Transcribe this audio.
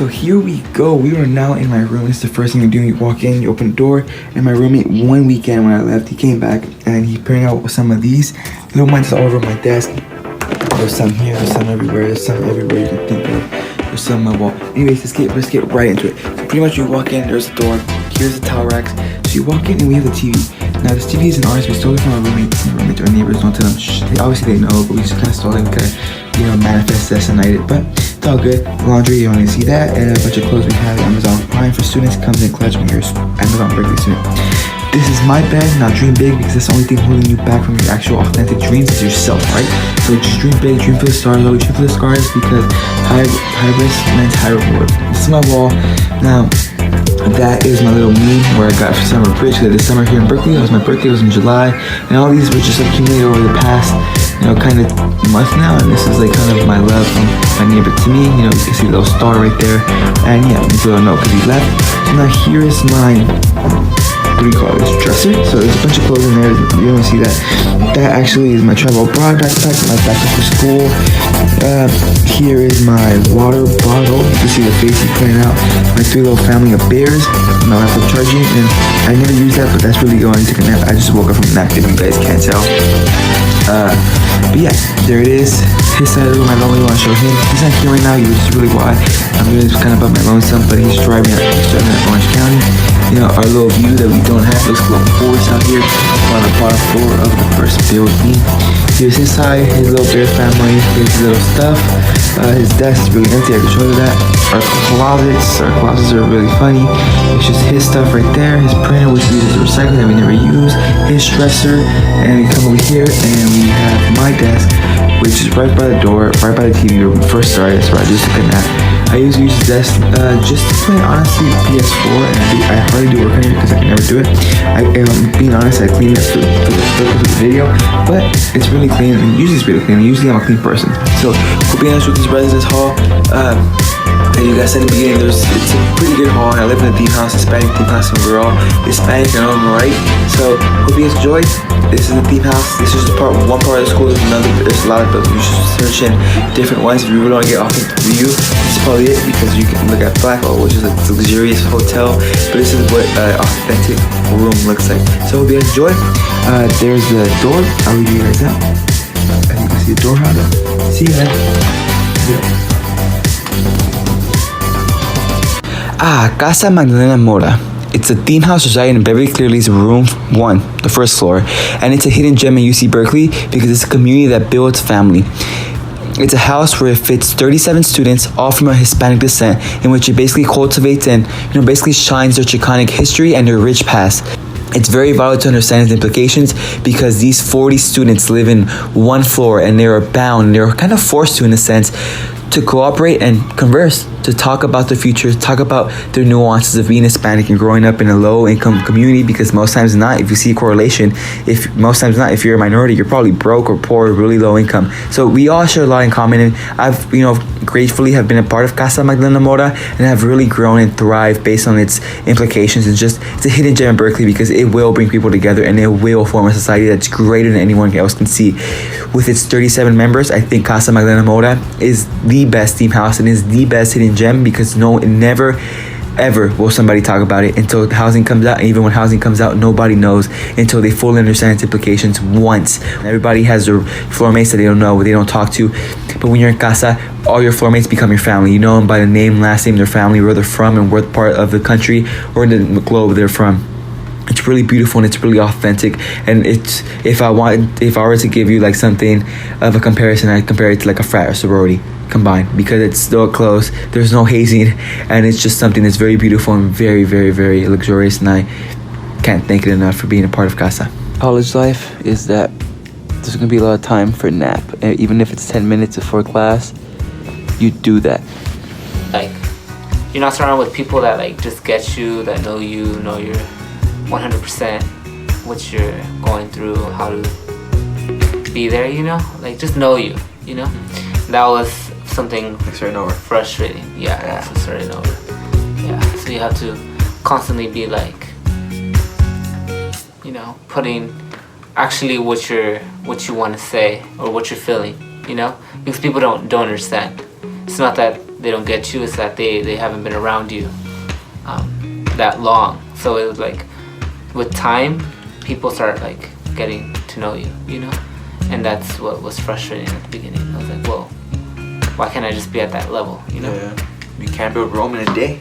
So here we go. We are now in my room. It's the first thing you do. You walk in, you open the door, and my roommate, one weekend when I left, he came back and he printed out some of these little ones all over my desk. There's some here, there's some everywhere, there's some everywhere you can think of. There's some on my wall. Anyways, let's get right into it. So pretty much you walk in, there's a door, here's the towel racks. So you walk in and we have the TV. Now this TV isn't ours, we stole it from our roommates. Our neighbors don't tell them. Obviously they know, but we just kind of stole it. We kind of, manifest this tonight. But it's all good. Laundry, you only see that, and a bunch of clothes we have. Amazon Prime for students comes in clutch when you're Amazon Berkeley student. This is my bed. Now dream big, because that's the only thing holding you back from your actual authentic dreams is yourself, right? So just dream big, dream for the stars. Always dream for the stars, because high risk means high reward. This is my wall. Now that is my little meme where I got for summer bridge. This summer here in Berkeley, it was my birthday, it was in July, and all these were just accumulated over the past kind of month now, and this is like kind of my love from my neighbor to me. You can see the little star right there, and yeah, you still don't know because he left. So now here is my, what do you call this, dresser? So there's a bunch of clothes in there. You don't see that. That actually is my travel abroad backpack, my backpack for school. Here is my water bottle. You can see the face he printed out. My 3 little family of bears. My Apple charging, and I never use that, but that's really going to take a nap. I just woke up from a nap, if you guys can't tell. But yeah, there it is. His side of the room, I don't really want to show him. He's not here right now, which is really why I'm really kind of about my lonesome, but he's driving out Orange County. Our little view that we don't have looks like a forest out here on the bottom floor of the first building. Here's his side, his little bear family, his little stuff. His desk is really empty, I can show you that. Our closets are really funny. It's just his stuff right there, his printer, which we use as recycling that we never use, his dresser, and we come over here and we have my desk, which is right by the door, right by the TV room. First started, so I just took a nap. I usually use this desk just to play, honestly, PS4, and I hardly do work on it because I can never do it. Being honest, I clean it for the video, but it's really clean, and usually it's really clean. Usually I'm a clean person. So, hope you guys with this residence hall. As you guys said in the beginning, it's a pretty good hall, and I live in a theme house, Hispanic theme house, and we're all Hispanic, and I'm right. So, hope you guys enjoyed. This is the theme house. This is one part of the school. There's a lot of those. You should search in different ones if you really want to get off the view. This is probably it, because you can look at Blackwell, which is a luxurious hotel, but this is what an authentic room looks like. So, hope you guys enjoy. There's the door. I'll leave you guys out. As you can see the door handle. See you then. Casa Magdalena Mora. It's a theme house residing in Beverly Clearly's room 1, the first floor, and it's a hidden gem in UC Berkeley because it's a community that builds family. It's a house where it fits 37 students, all from a Hispanic descent, in which it basically cultivates and basically shines their Chicanic history and their rich past. It's very vital to understand its implications because these 40 students live in one floor and they're bound, they're kind of forced to, in a sense, to cooperate and converse, to talk about the future, talk about their nuances of being Hispanic and growing up in a low-income community, because most times not, if you see a correlation, if you're a minority, you're probably broke or poor or really low income. So we all share a lot in common, and I've, gratefully have been a part of Casa Magdalena Mora and have really grown and thrived based on its implications. And just, it's a hidden gem in Berkeley because it will bring people together and it will form a society that's greater than anyone else can see. With its 37 members, I think Casa Magdalena Mora is the best theme house and is the best hidden gem, because never ever will somebody talk about it until housing comes out. And even when housing comes out, nobody knows until they fully understand its implications once. Everybody has their floor mates that they don't know, they don't talk to. But when you're in Casa, all your floor mates become your family. You know them by the name, last name, their family, where they're from, and what part of the country or the globe they're from. It's really beautiful and it's really authentic. And it's, if I were to give you like something of a comparison, I'd compare it to like a frat or sorority combined, because it's still close, there's no hazing, and it's just something that's very beautiful and very, very, very luxurious, and I can't thank it enough for being a part of Casa. College life is that there's gonna be a lot of time for a nap, and even if it's 10 minutes before class, you do that. Like, you're not surrounded with people that like just get you, that know your 100% what you're going through, how to be there, like just know you. That was something starting over. Frustrating. Yeah, starting over. Yeah, so you have to constantly be like, putting actually what you want to say or what you're feeling, because people don't understand. It's not that they don't get you is that they haven't been around you that long. So it was like with time, people start like getting to know you, you know, and that's what was frustrating at the beginning. I was like, whoa, why can't I just be at that level, you know? Yeah. You can't build Rome in a day.